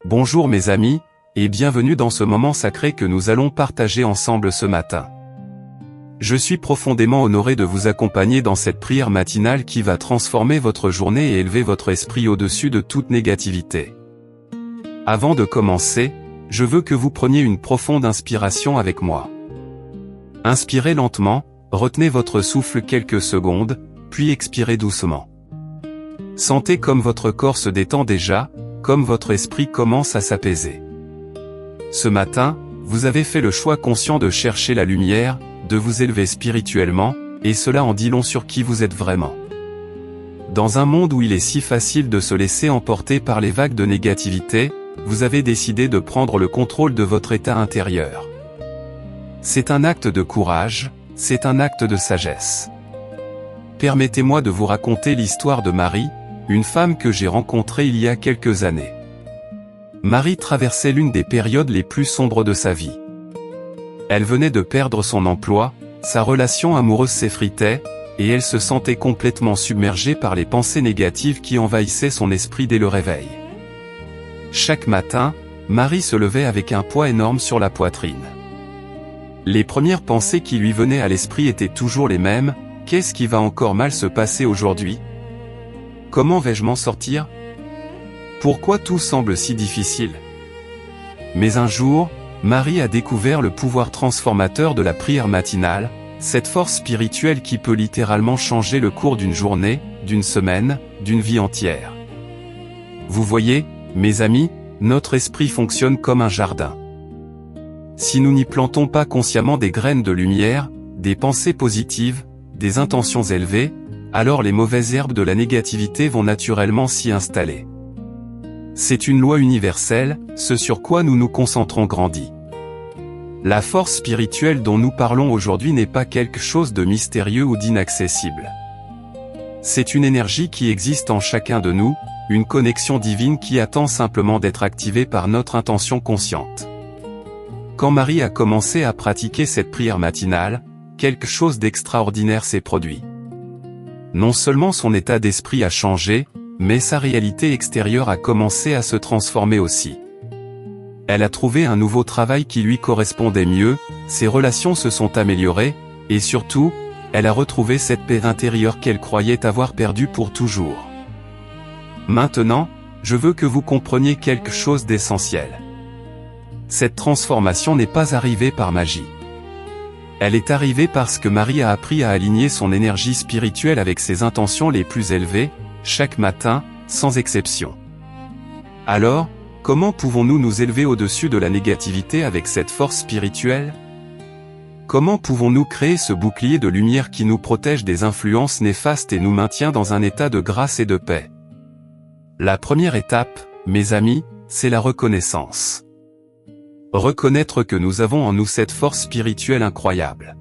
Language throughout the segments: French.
Bonjour mes amis, et bienvenue dans ce moment sacré que nous allons partager ensemble ce matin. Je suis profondément honoré de vous accompagner dans cette prière matinale qui va transformer votre journée et élever votre esprit au-dessus de toute négativité. Avant de commencer, je veux que vous preniez une profonde inspiration avec moi. Inspirez lentement, retenez votre souffle quelques secondes, puis expirez doucement. Sentez comme votre corps se détend déjà, comme votre esprit commence à s'apaiser. Ce matin, vous avez fait le choix conscient de chercher la lumière, de vous élever spirituellement, et cela en dit long sur qui vous êtes vraiment. Dans un monde où il est si facile de se laisser emporter par les vagues de négativité, vous avez décidé de prendre le contrôle de votre état intérieur. C'est un acte de courage, c'est un acte de sagesse. Permettez-moi de vous raconter l'histoire de Marie, une femme que j'ai rencontrée il y a quelques années. Marie traversait l'une des périodes les plus sombres de sa vie. Elle venait de perdre son emploi, sa relation amoureuse s'effritait, et elle se sentait complètement submergée par les pensées négatives qui envahissaient son esprit dès le réveil. Chaque matin, Marie se levait avec un poids énorme sur la poitrine. Les premières pensées qui lui venaient à l'esprit étaient toujours les mêmes: qu'est-ce qui va encore mal se passer aujourd'hui ? Comment vais-je m'en sortir ? Pourquoi tout semble si difficile ? Mais un jour, Marie a découvert le pouvoir transformateur de la prière matinale, cette force spirituelle qui peut littéralement changer le cours d'une journée, d'une semaine, d'une vie entière. Vous voyez, mes amis, notre esprit fonctionne comme un jardin. Si nous n'y plantons pas consciemment des graines de lumière, des pensées positives, des intentions élevées, alors les mauvaises herbes de la négativité vont naturellement s'y installer. C'est une loi universelle, ce sur quoi nous nous concentrons grandit. La force spirituelle dont nous parlons aujourd'hui n'est pas quelque chose de mystérieux ou d'inaccessible. C'est une énergie qui existe en chacun de nous, une connexion divine qui attend simplement d'être activée par notre intention consciente. Quand Marie a commencé à pratiquer cette prière matinale, quelque chose d'extraordinaire s'est produit. Non seulement son état d'esprit a changé, mais sa réalité extérieure a commencé à se transformer aussi. Elle a trouvé un nouveau travail qui lui correspondait mieux, ses relations se sont améliorées, et surtout, elle a retrouvé cette paix intérieure qu'elle croyait avoir perdue pour toujours. Maintenant, je veux que vous compreniez quelque chose d'essentiel. Cette transformation n'est pas arrivée par magie. Elle est arrivée parce que Marie a appris à aligner son énergie spirituelle avec ses intentions les plus élevées, chaque matin, sans exception. Alors, comment pouvons-nous nous élever au-dessus de la négativité avec cette force spirituelle ? Comment pouvons-nous créer ce bouclier de lumière qui nous protège des influences néfastes et nous maintient dans un état de grâce et de paix ? La première étape, mes amis, c'est la reconnaissance. Reconnaître que nous avons en nous cette force spirituelle incroyable.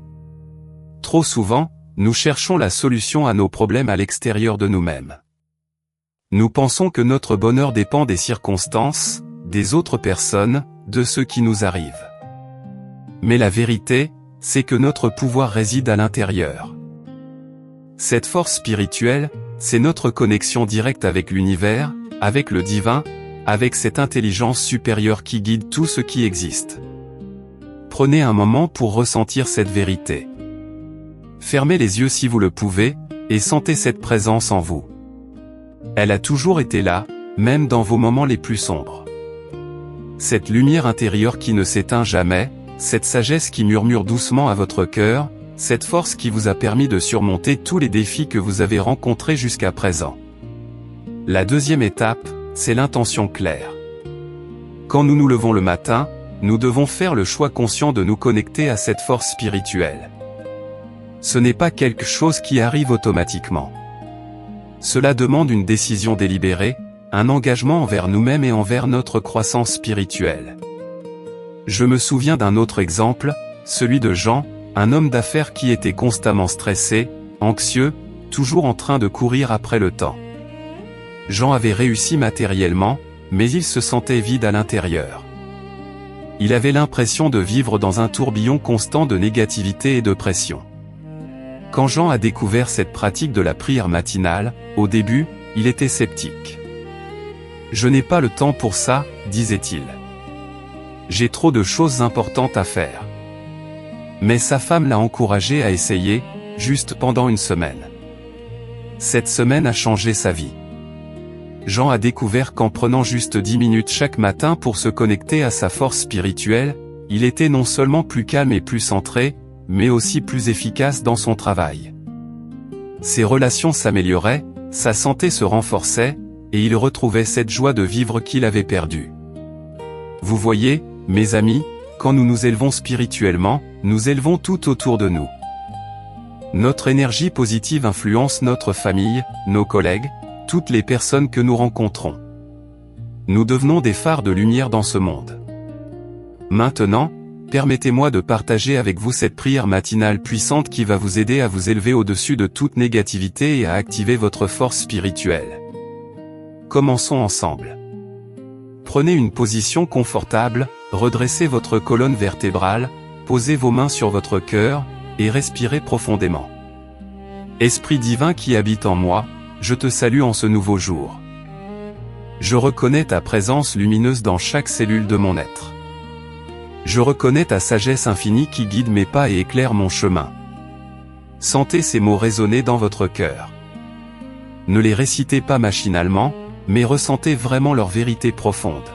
Trop souvent, nous cherchons la solution à nos problèmes à l'extérieur de nous-mêmes. Nous pensons que notre bonheur dépend des circonstances, des autres personnes, de ce qui nous arrive. Mais la vérité, c'est que notre pouvoir réside à l'intérieur. Cette force spirituelle, c'est notre connexion directe avec l'univers, avec le divin, avec cette intelligence supérieure qui guide tout ce qui existe. Prenez un moment pour ressentir cette vérité. Fermez les yeux si vous le pouvez, et sentez cette présence en vous. Elle a toujours été là, même dans vos moments les plus sombres. Cette lumière intérieure qui ne s'éteint jamais, cette sagesse qui murmure doucement à votre cœur, cette force qui vous a permis de surmonter tous les défis que vous avez rencontrés jusqu'à présent. La deuxième étape, c'est l'intention claire. Quand nous nous levons le matin, nous devons faire le choix conscient de nous connecter à cette force spirituelle. Ce n'est pas quelque chose qui arrive automatiquement. Cela demande une décision délibérée, un engagement envers nous-mêmes et envers notre croissance spirituelle. Je me souviens d'un autre exemple, celui de Jean, un homme d'affaires qui était constamment stressé, anxieux, toujours en train de courir après le temps. Jean avait réussi matériellement, mais il se sentait vide à l'intérieur. Il avait l'impression de vivre dans un tourbillon constant de négativité et de pression. Quand Jean a découvert cette pratique de la prière matinale, au début, il était sceptique. Je n'ai pas le temps pour ça, disait-il. J'ai trop de choses importantes à faire. Mais sa femme l'a encouragé à essayer, juste pendant une semaine. Cette semaine a changé sa vie. Jean a découvert qu'en prenant juste 10 minutes chaque matin pour se connecter à sa force spirituelle, il était non seulement plus calme et plus centré, mais aussi plus efficace dans son travail. Ses relations s'amélioraient, sa santé se renforçait, et il retrouvait cette joie de vivre qu'il avait perdue. Vous voyez, mes amis, quand nous nous élevons spirituellement, nous élevons tout autour de nous. Notre énergie positive influence notre famille, nos collègues, toutes les personnes que nous rencontrons. Nous devenons des phares de lumière dans ce monde. Maintenant, permettez-moi de partager avec vous cette prière matinale puissante qui va vous aider à vous élever au-dessus de toute négativité et à activer votre force spirituelle. Commençons ensemble. Prenez une position confortable, redressez votre colonne vertébrale, posez vos mains sur votre cœur, et respirez profondément. Esprit divin qui habite en moi, je te salue en ce nouveau jour. Je reconnais ta présence lumineuse dans chaque cellule de mon être. Je reconnais ta sagesse infinie qui guide mes pas et éclaire mon chemin. Sentez ces mots résonner dans votre cœur. Ne les récitez pas machinalement, mais ressentez vraiment leur vérité profonde.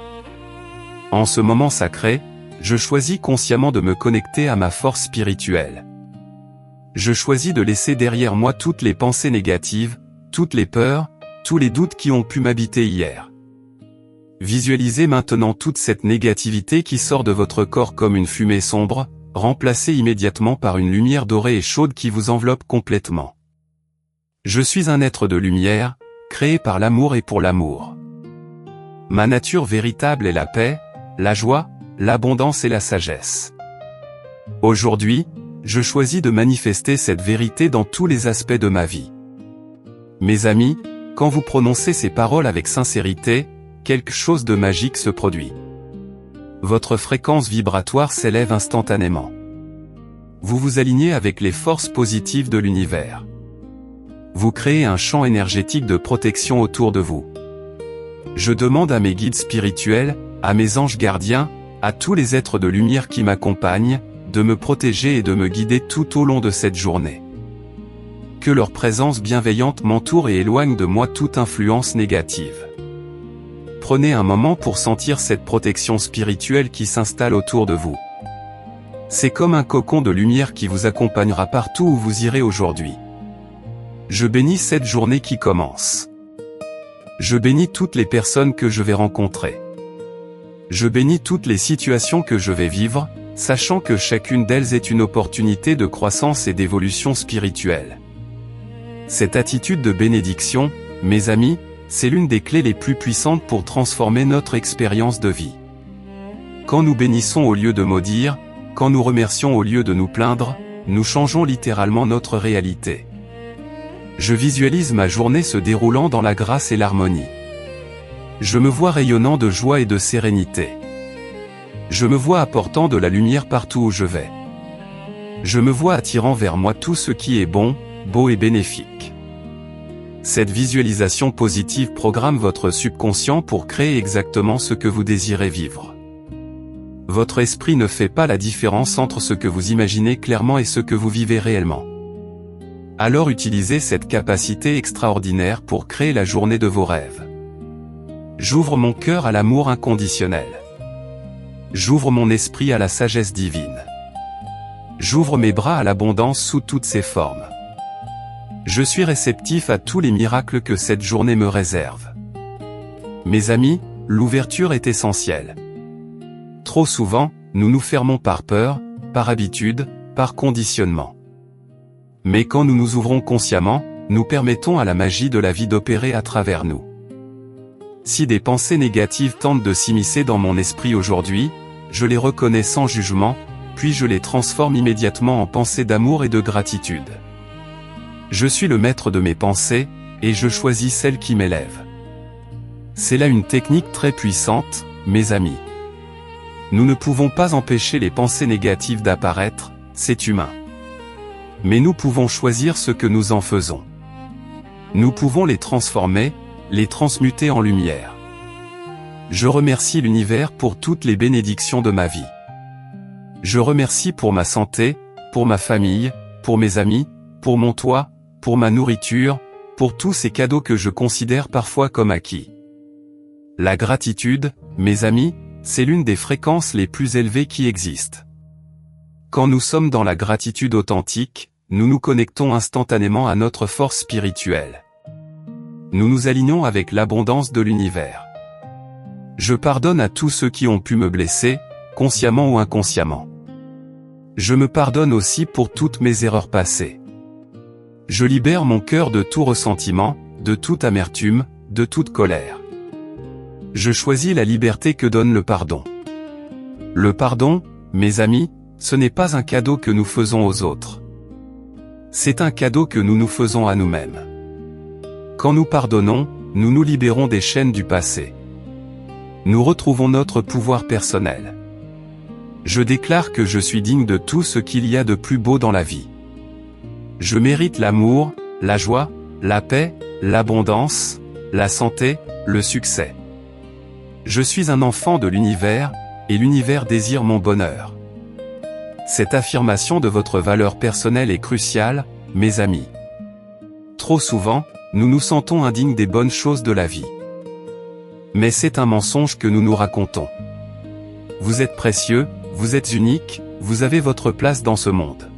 En ce moment sacré, je choisis consciemment de me connecter à ma force spirituelle. Je choisis de laisser derrière moi toutes les pensées négatives, toutes les peurs, tous les doutes qui ont pu m'habiter hier. Visualisez maintenant toute cette négativité qui sort de votre corps comme une fumée sombre, remplacée immédiatement par une lumière dorée et chaude qui vous enveloppe complètement. Je suis un être de lumière, créé par l'amour et pour l'amour. Ma nature véritable est la paix, la joie, l'abondance et la sagesse. Aujourd'hui, je choisis de manifester cette vérité dans tous les aspects de ma vie. Mes amis, quand vous prononcez ces paroles avec sincérité, quelque chose de magique se produit. Votre fréquence vibratoire s'élève instantanément. Vous vous alignez avec les forces positives de l'univers. Vous créez un champ énergétique de protection autour de vous. Je demande à mes guides spirituels, à mes anges gardiens, à tous les êtres de lumière qui m'accompagnent, de me protéger et de me guider tout au long de cette journée. Que leur présence bienveillante m'entoure et éloigne de moi toute influence négative. Prenez un moment pour sentir cette protection spirituelle qui s'installe autour de vous. C'est comme un cocon de lumière qui vous accompagnera partout où vous irez aujourd'hui. Je bénis cette journée qui commence. Je bénis toutes les personnes que je vais rencontrer. Je bénis toutes les situations que je vais vivre, sachant que chacune d'elles est une opportunité de croissance et d'évolution spirituelle. Cette attitude de bénédiction, mes amis, c'est l'une des clés les plus puissantes pour transformer notre expérience de vie. Quand nous bénissons au lieu de maudire, quand nous remercions au lieu de nous plaindre, nous changeons littéralement notre réalité. Je visualise ma journée se déroulant dans la grâce et l'harmonie. Je me vois rayonnant de joie et de sérénité. Je me vois apportant de la lumière partout où je vais. Je me vois attirant vers moi tout ce qui est bon, beau et bénéfique. Cette visualisation positive programme votre subconscient pour créer exactement ce que vous désirez vivre. Votre esprit ne fait pas la différence entre ce que vous imaginez clairement et ce que vous vivez réellement. Alors utilisez cette capacité extraordinaire pour créer la journée de vos rêves. J'ouvre mon cœur à l'amour inconditionnel. J'ouvre mon esprit à la sagesse divine. J'ouvre mes bras à l'abondance sous toutes ses formes. Je suis réceptif à tous les miracles que cette journée me réserve. Mes amis, l'ouverture est essentielle. Trop souvent, nous nous fermons par peur, par habitude, par conditionnement. Mais quand nous nous ouvrons consciemment, nous permettons à la magie de la vie d'opérer à travers nous. Si des pensées négatives tentent de s'immiscer dans mon esprit aujourd'hui, je les reconnais sans jugement, puis je les transforme immédiatement en pensées d'amour et de gratitude. Je suis le maître de mes pensées, et je choisis celles qui m'élèvent. C'est là une technique très puissante, mes amis. Nous ne pouvons pas empêcher les pensées négatives d'apparaître, c'est humain. Mais nous pouvons choisir ce que nous en faisons. Nous pouvons les transformer, les transmuter en lumière. Je remercie l'univers pour toutes les bénédictions de ma vie. Je remercie pour ma santé, pour ma famille, pour mes amis, pour mon toit, pour ma nourriture, pour tous ces cadeaux que je considère parfois comme acquis. La gratitude, mes amis, c'est l'une des fréquences les plus élevées qui existent. Quand nous sommes dans la gratitude authentique, nous nous connectons instantanément à notre force spirituelle. Nous nous alignons avec l'abondance de l'univers. Je pardonne à tous ceux qui ont pu me blesser, consciemment ou inconsciemment. Je me pardonne aussi pour toutes mes erreurs passées. Je libère mon cœur de tout ressentiment, de toute amertume, de toute colère. Je choisis la liberté que donne le pardon. Le pardon, mes amis, ce n'est pas un cadeau que nous faisons aux autres. C'est un cadeau que nous nous faisons à nous-mêmes. Quand nous pardonnons, nous nous libérons des chaînes du passé. Nous retrouvons notre pouvoir personnel. Je déclare que je suis digne de tout ce qu'il y a de plus beau dans la vie. Je mérite l'amour, la joie, la paix, l'abondance, la santé, le succès. Je suis un enfant de l'univers, et l'univers désire mon bonheur. Cette affirmation de votre valeur personnelle est cruciale, mes amis. Trop souvent, nous nous sentons indignes des bonnes choses de la vie. Mais c'est un mensonge que nous nous racontons. Vous êtes précieux, vous êtes unique, vous avez votre place dans ce monde.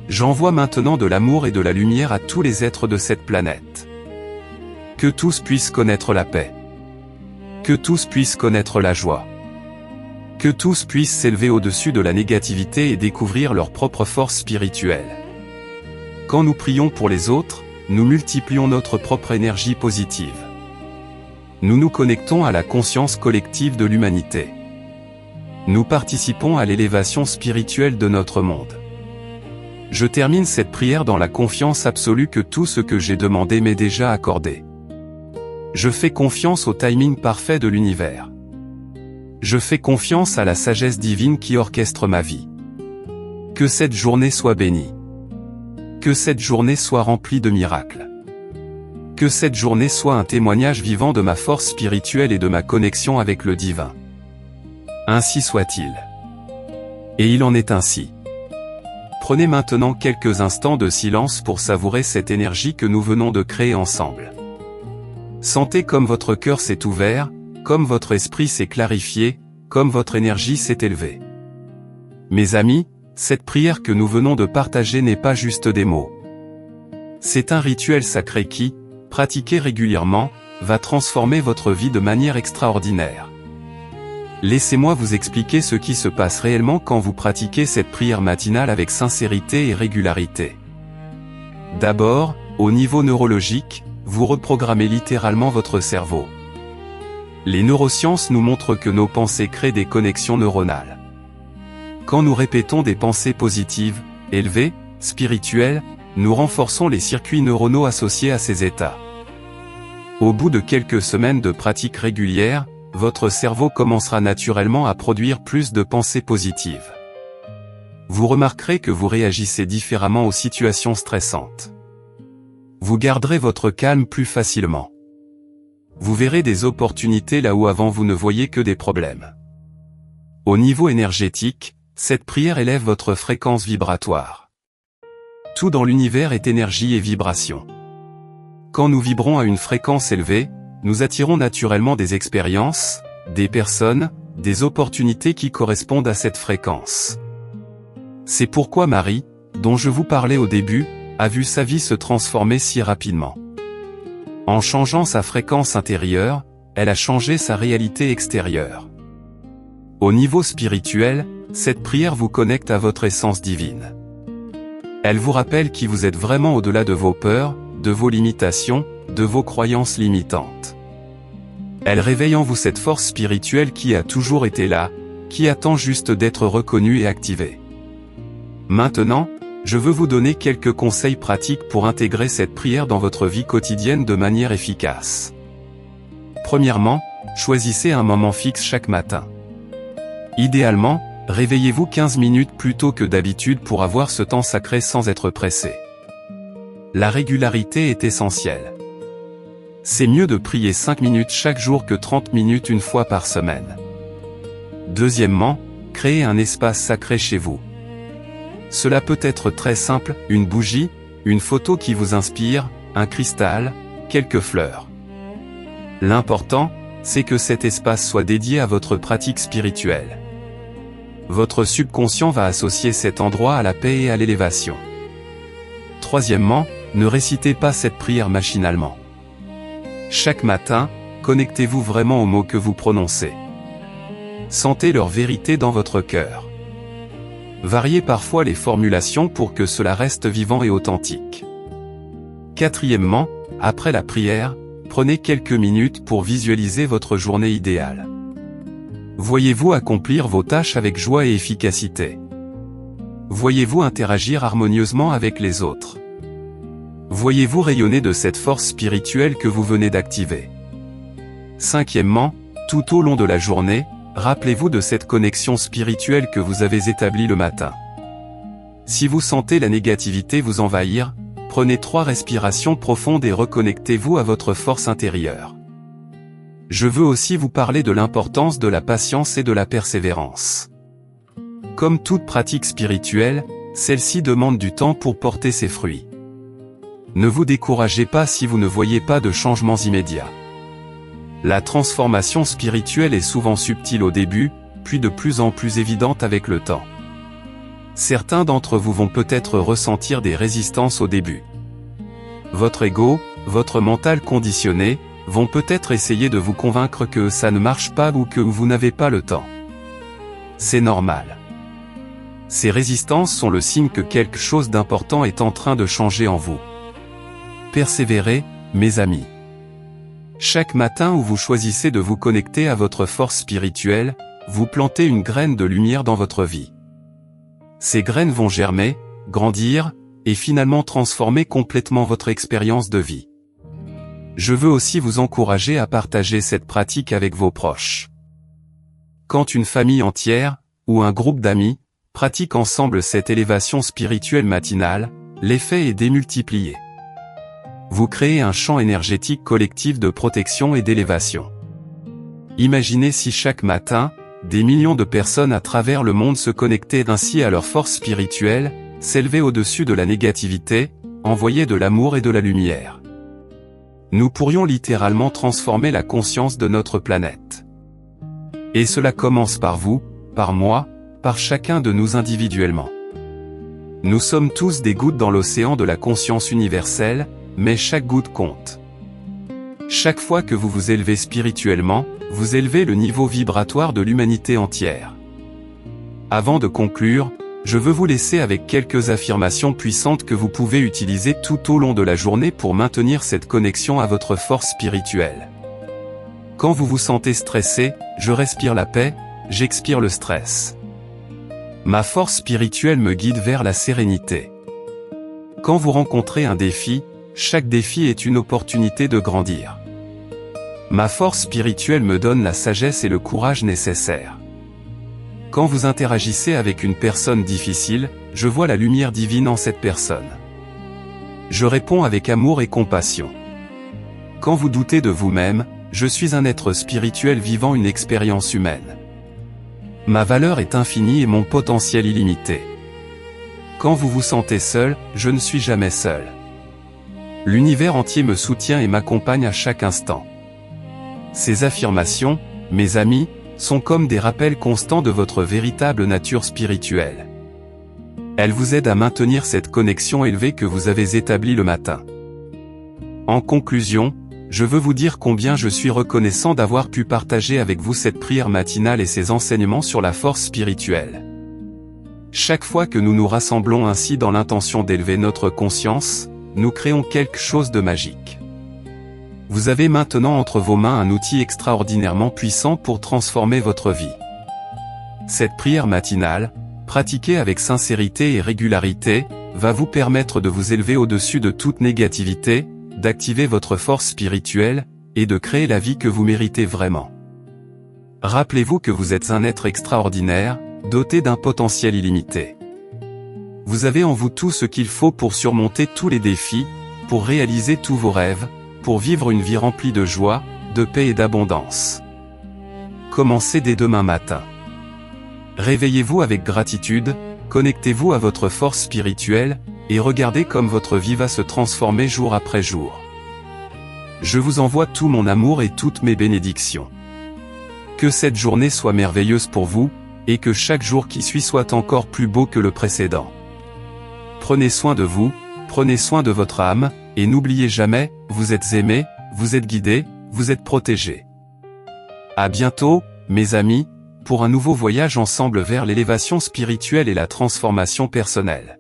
J'envoie maintenant de l'amour et de la lumière à tous les êtres de cette planète. Que tous puissent connaître la paix. Que tous puissent connaître la joie. Que tous puissent s'élever au-dessus de la négativité et découvrir leur propre force spirituelle. Quand nous prions pour les autres, nous multiplions notre propre énergie positive. Nous nous connectons à la conscience collective de l'humanité. Nous participons à l'élévation spirituelle de notre monde. Je termine cette prière dans la confiance absolue que tout ce que j'ai demandé m'est déjà accordé. Je fais confiance au timing parfait de l'univers. Je fais confiance à la sagesse divine qui orchestre ma vie. Que cette journée soit bénie. Que cette journée soit remplie de miracles. Que cette journée soit un témoignage vivant de ma force spirituelle et de ma connexion avec le divin. Ainsi soit-il. Et il en est ainsi. Prenez maintenant quelques instants de silence pour savourer cette énergie que nous venons de créer ensemble. Sentez comme votre cœur s'est ouvert, comme votre esprit s'est clarifié, comme votre énergie s'est élevée. Mes amis, cette prière que nous venons de partager n'est pas juste des mots. C'est un rituel sacré qui, pratiqué régulièrement, va transformer votre vie de manière extraordinaire. Laissez-moi vous expliquer ce qui se passe réellement quand vous pratiquez cette prière matinale avec sincérité et régularité. D'abord, au niveau neurologique, vous reprogrammez littéralement votre cerveau. Les neurosciences nous montrent que nos pensées créent des connexions neuronales. Quand nous répétons des pensées positives, élevées, spirituelles, nous renforçons les circuits neuronaux associés à ces états. Au bout de quelques semaines de pratique régulière, votre cerveau commencera naturellement à produire plus de pensées positives. Vous remarquerez que vous réagissez différemment aux situations stressantes. Vous garderez votre calme plus facilement. Vous verrez des opportunités là où avant vous ne voyiez que des problèmes. Au niveau énergétique, cette prière élève votre fréquence vibratoire. Tout dans l'univers est énergie et vibration. Quand nous vibrons à une fréquence élevée, nous attirons naturellement des expériences, des personnes, des opportunités qui correspondent à cette fréquence. C'est pourquoi Marie, dont je vous parlais au début, a vu sa vie se transformer si rapidement. En changeant sa fréquence intérieure, elle a changé sa réalité extérieure. Au niveau spirituel, cette prière vous connecte à votre essence divine. Elle vous rappelle qui vous êtes vraiment au-delà de vos peurs, de vos limitations, de vos croyances limitantes. Elle réveille en vous cette force spirituelle qui a toujours été là, qui attend juste d'être reconnue et activée. Maintenant, je veux vous donner quelques conseils pratiques pour intégrer cette prière dans votre vie quotidienne de manière efficace. Premièrement, choisissez un moment fixe chaque matin. Idéalement, réveillez-vous 15 minutes plus tôt que d'habitude pour avoir ce temps sacré sans être pressé. La régularité est essentielle. C'est mieux de prier 5 minutes chaque jour que 30 minutes une fois par semaine. Deuxièmement, créez un espace sacré chez vous. Cela peut être très simple, une bougie, une photo qui vous inspire, un cristal, quelques fleurs. L'important, c'est que cet espace soit dédié à votre pratique spirituelle. Votre subconscient va associer cet endroit à la paix et à l'élévation. Troisièmement, ne récitez pas cette prière machinalement. Chaque matin, connectez-vous vraiment aux mots que vous prononcez. Sentez leur vérité dans votre cœur. Variez parfois les formulations pour que cela reste vivant et authentique. Quatrièmement, après la prière, prenez quelques minutes pour visualiser votre journée idéale. Voyez-vous accomplir vos tâches avec joie et efficacité? Voyez-vous interagir harmonieusement avec les autres? Voyez-vous rayonner de cette force spirituelle que vous venez d'activer? Cinquièmement, tout au long de la journée, rappelez-vous de cette connexion spirituelle que vous avez établie le matin. Si vous sentez la négativité vous envahir, prenez 3 respirations profondes et reconnectez-vous à votre force intérieure. Je veux aussi vous parler de l'importance de la patience et de la persévérance. Comme toute pratique spirituelle, celle-ci demande du temps pour porter ses fruits. Ne vous découragez pas si vous ne voyez pas de changements immédiats. La transformation spirituelle est souvent subtile au début, puis de plus en plus évidente avec le temps. Certains d'entre vous vont peut-être ressentir des résistances au début. Votre ego, votre mental conditionné, vont peut-être essayer de vous convaincre que ça ne marche pas ou que vous n'avez pas le temps. C'est normal. Ces résistances sont le signe que quelque chose d'important est en train de changer en vous. Persévérez, mes amis. Chaque matin où vous choisissez de vous connecter à votre force spirituelle, vous plantez une graine de lumière dans votre vie. Ces graines vont germer, grandir, et finalement transformer complètement votre expérience de vie. Je veux aussi vous encourager à partager cette pratique avec vos proches. Quand une famille entière, ou un groupe d'amis, pratique ensemble cette élévation spirituelle matinale, l'effet est démultiplié. Vous créez un champ énergétique collectif de protection et d'élévation. Imaginez si chaque matin, des millions de personnes à travers le monde se connectaient ainsi à leur force spirituelle, s'élevaient au-dessus de la négativité, envoyaient de l'amour et de la lumière. Nous pourrions littéralement transformer la conscience de notre planète. Et cela commence par vous, par moi, par chacun de nous individuellement. Nous sommes tous des gouttes dans l'océan de la conscience universelle, mais chaque goutte compte. Chaque fois que vous vous élevez spirituellement, vous élevez le niveau vibratoire de l'humanité entière. Avant de conclure, je veux vous laisser avec quelques affirmations puissantes que vous pouvez utiliser tout au long de la journée pour maintenir cette connexion à votre force spirituelle. Quand vous vous sentez stressé, je respire la paix, j'expire le stress. Ma force spirituelle me guide vers la sérénité. Quand vous rencontrez un défi, chaque défi est une opportunité de grandir. Ma force spirituelle me donne la sagesse et le courage nécessaires. Quand vous interagissez avec une personne difficile, je vois la lumière divine en cette personne. Je réponds avec amour et compassion. Quand vous doutez de vous-même, je suis un être spirituel vivant une expérience humaine. Ma valeur est infinie et mon potentiel illimité. Quand vous vous sentez seul, je ne suis jamais seul. L'univers entier me soutient et m'accompagne à chaque instant. Ces affirmations, mes amis, sont comme des rappels constants de votre véritable nature spirituelle. Elles vous aident à maintenir cette connexion élevée que vous avez établie le matin. En conclusion, je veux vous dire combien je suis reconnaissant d'avoir pu partager avec vous cette prière matinale et ses enseignements sur la force spirituelle. Chaque fois que nous nous rassemblons ainsi dans l'intention d'élever notre conscience, nous créons quelque chose de magique. Vous avez maintenant entre vos mains un outil extraordinairement puissant pour transformer votre vie. Cette prière matinale, pratiquée avec sincérité et régularité, va vous permettre de vous élever au-dessus de toute négativité, d'activer votre force spirituelle, et de créer la vie que vous méritez vraiment. Rappelez-vous que vous êtes un être extraordinaire, doté d'un potentiel illimité. Vous avez en vous tout ce qu'il faut pour surmonter tous les défis, pour réaliser tous vos rêves, pour vivre une vie remplie de joie, de paix et d'abondance. Commencez dès demain matin. Réveillez-vous avec gratitude, connectez-vous à votre force spirituelle, et regardez comme votre vie va se transformer jour après jour. Je vous envoie tout mon amour et toutes mes bénédictions. Que cette journée soit merveilleuse pour vous, et que chaque jour qui suit soit encore plus beau que le précédent. Prenez soin de vous, prenez soin de votre âme, et n'oubliez jamais, vous êtes aimé, vous êtes guidé, vous êtes protégé. À bientôt, mes amis, pour un nouveau voyage ensemble vers l'élévation spirituelle et la transformation personnelle.